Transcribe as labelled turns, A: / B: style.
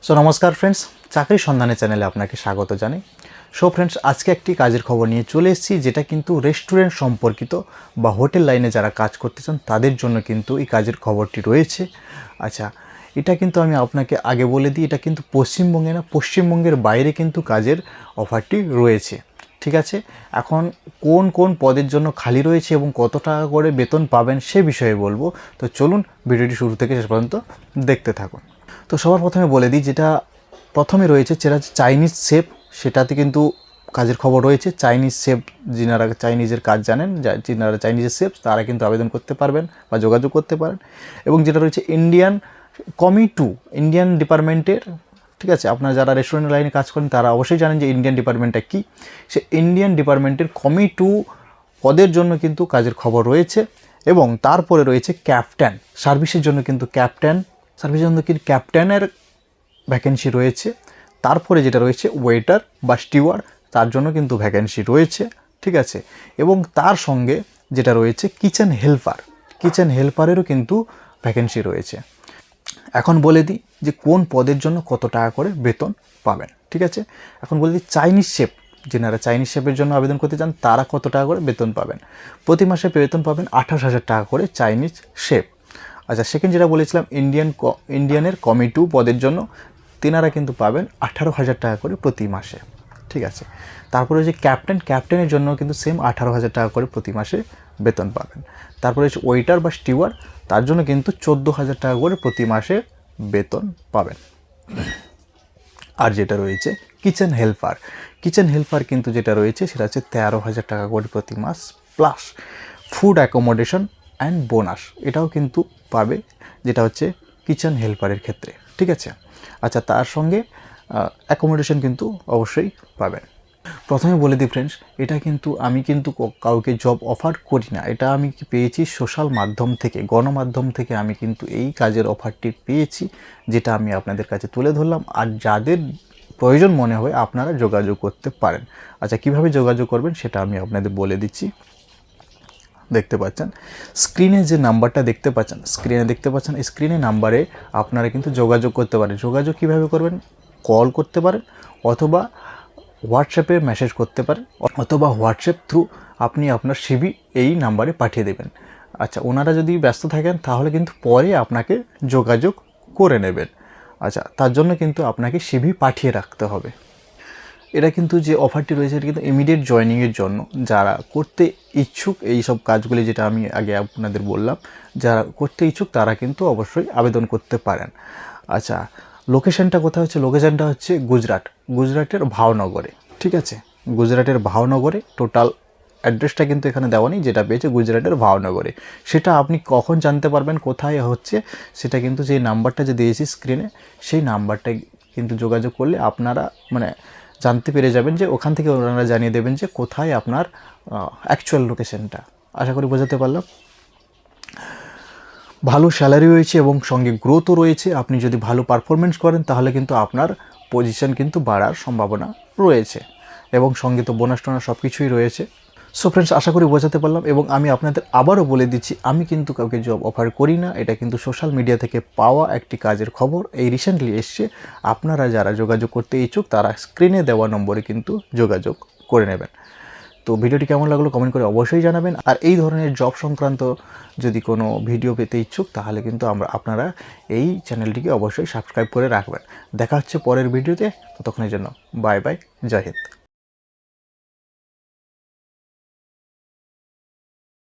A: सो नमस्कार फ्रेंड्स, चाकरी सन्धाने चैनले आपनाके स्वागत जानाई। सो फ्रेंड्स, आज के एकटी काजेर खबर निये चले एसेछि जेटा किन्तु रेस्टुरेंट सम्पर्कित बा होटेल लाइने जारा काज करते चान तादेर जोन्नो किन्तु एई काजेर खबरटी रयेछे। अच्छा, এটা কিন্তু আমি আপনাকে আগে বলে দিই, এটা কিন্তু পশ্চিমবঙ্গে না, পশ্চিমবঙ্গের বাইরে কিন্তু কাজের অফারটি রয়েছে। ঠিক আছে, এখন কোন কোন পদের জন্য খালি রয়েছে এবং কত টাকা করে বেতন পাবেন সে বিষয়ে বলবো। তো চলুন ভিডিওটি শুরু থেকে শেষ পর্যন্ত দেখতে থাকুন। তো সবার প্রথমে বলে দিই, যেটা প্রথমে রয়েছে সেটা হচ্ছে চাইনিজ শেফ। সেটাতে কিন্তু কাজের খবর রয়েছে। চাইনিজ শেফ, যিনারা চাইনিজের কাজ জানেন, যিনারা চাইনিজের শেফ, তারা কিন্তু আবেদন করতে পারবেন বা যোগাযোগ করতে পারেন। এবং যেটা রয়েছে ইন্ডিয়ান কমি-2, ইন্ডিয়ান ডিপার্টমেন্টের, ঠিক আছে, আপনারা যারা রেস্টুরেন্ট লাইনে কাজ করেন তারা অবশ্যই জানেন যে ইন্ডিয়ান ডিপার্টমেন্টটা কী। সে ইন্ডিয়ান ডিপার্টমেন্টের কমি-2 পদের জন্য কিন্তু কাজের খবর রয়েছে। এবং তারপরে রয়েছে ক্যাপ্টেন সার্ভিসের জন্য, কিন্তু ক্যাপ্টেন সার্ভিসের জন্য কিন্তু ক্যাপ্টেনের ভ্যাকেন্সি রয়েছে। তারপরে যেটা রয়েছে ওয়েটার বা স্টিওয়ার্ড, তার জন্য কিন্তু ভ্যাকেন্সি রয়েছে। ঠিক আছে, এবং তার সঙ্গে যেটা রয়েছে কিচেন হেল্পার, কিচেন হেল্পারেরও কিন্তু ভ্যাকেন্সি রয়েছে। এখন বলে দিই যে কোন পদের জন্য কত টাকা করে বেতন পাবেন। ঠিক আছে, এখন বলে দিই চাইনিজ শেফ, যেনারা চাইনিজ শেফের জন্য আবেদন করতে চান তারা কত টাকা করে বেতন পাবেন। প্রতি মাসে বেতন পাবেন 28,000 টাকা করে চাইনিজ শেফ। আচ্ছা, সেকেন্ড যেটা বলেছিলাম ইন্ডিয়ানের কমি-2 পদের জন্য তেনারা কিন্তু পাবেন 18,000 টাকা করে প্রতি মাসে। ঠিক আছে, তারপরে যে ক্যাপ্টেনের জন্য কিন্তু সেম 18,000 টাকা করে প্রতি মাসে বেতন পাবেন। তারপরে হচ্ছে ওয়েটার বা স্টিওয়ার্ড, তার জন্য কিন্তু 14,000 টাকা করে প্রতি মাসে বেতন পাবেন। আর যেটা রয়েছে কিচেন হেল্পার কিন্তু যেটা রয়েছে সেটা হচ্ছে 13,000 টাকা করে প্রতি মাস, plus food accommodation and bonus, এটাও কিন্তু পাবে, যেটা হচ্ছে কিচেন হেল্পারের ক্ষেত্রে। ঠিক আছে, আচ্ছা, তার সঙ্গে অ্যাকোমোডেশন কিন্তু অবশ্যই পাবেন। প্রথমে বলে দিই ফ্রেন্ডস, এটা কিন্তু আমি কিন্তু কাউকে জব অফার করি না, এটা আমি পেয়েছি সোশ্যাল মাধ্যম থেকে, গণমাধ্যম থেকে আমি কিন্তু এই কাজের অফারটি পেয়েছি, যেটা আমি আপনাদের কাছে তুলে ধরলাম। আর যাদের প্রয়োজন মনে হয় আপনারা যোগাযোগ করতে পারেন। আচ্ছা, কিভাবে যোগাযোগ করবেন সেটা আমি আপনাদের বলে দিচ্ছি। দেখতে পাচ্ছেন স্ক্রিনে যে নাম্বারটা দেখতে পাচ্ছেন, স্ক্রিনে নাম্বারে আপনারা কিন্তু যোগাযোগ করতে পারেন। যোগাযোগ কিভাবে করবেন? কল করতে পারেন, অথবা হোয়াটসঅ্যাপে মেসেজ করতে পারেন, অথবা হোয়াটসঅ্যাপ থ্রু আপনি আপনার সিভি এই নাম্বারে পাঠিয়ে দেবেন। আচ্ছা, ওনারা যদি ব্যস্ত থাকেন তাহলে কিন্তু পরে আপনাকে যোগাযোগ করে নেবেন। আচ্ছা, তার জন্য কিন্তু আপনাকে সিভি পাঠিয়ে রাখতে হবে। এটা কিন্তু যে অফারটি রয়েছে এটা কিন্তু ইমিডিয়েট জয়েনিংয়ের জন্য, যারা করতে ইচ্ছুক এই সব কাজগুলি, যেটা আমি আগে আপনাদের বললাম, যারা করতে ইচ্ছুক তারা কিন্তু অবশ্যই আবেদন করতে পারেন। আচ্ছা, লোকেশানটা কোথায় হচ্ছে? লোকেশানটা হচ্ছে গুজরাটের ভাবনগরে। ঠিক আছে, গুজরাটের ভাবনগরে। টোটাল অ্যাড্রেসটা কিন্তু এখানে দেওয়া নেই, যেটা পেয়েছে গুজরাটের ভাবনগরে। সেটা আপনি কখন জানতে পারবেন কোথায় হচ্ছে, সেটা কিন্তু যে নাম্বারটা যে দিয়েছি স্ক্রিনে, সেই নাম্বারটায় কিন্তু যোগাযোগ করলে আপনারা জানতে পেরে যাবেন, যে ওখান থেকে ওনারা জানিয়ে দেবেন যে কোথায় আপনার অ্যাকচুয়াল লোকেশনটা। আশা করি বোঝাতে পারলাম। ভালো স্যালারি রয়েছে এবং সঙ্গে গ্রোথও রয়েছে। আপনি যদি ভালো পারফরমেন্স করেন তাহলে কিন্তু আপনার পজিশন কিন্তু বাড়ার সম্ভাবনা রয়েছে, এবং সঙ্গে তো বোনাস টোনাস সব কিছুই রয়েছে। সো ফ্রেন্ডস, আশা করি বোঝাতে পারলাম। এবং আমি আপনাদের আবারও বলে দিচ্ছি, আমি কিন্তু কাউকে জব অফার করি না, এটা কিন্তু সোশ্যাল মিডিয়া থেকে পাওয়া একটি কাজের খবর, এই রিসেন্টলি এসছে। আপনারা যারা যোগাযোগ করতে ইচ্ছুক তারা স্ক্রিনে দেওয়া নম্বরে কিন্তু যোগাযোগ করে নেবেন। তো ভিডিওটি কেমন লাগলো কমেন্ট করে অবশ্যই জানাবেন। আর এই ধরনের জব সংক্রান্ত যদি কোনো ভিডিও পেতে ইচ্ছুক তাহলে কিন্তু আপনারা এই চ্যানেলটিকে অবশ্যই সাবস্ক্রাইব করে রাখবেন। দেখা হচ্ছে পরের ভিডিওতে, ততক্ষণের জন্য বাই বাই, জয় হিন্দ।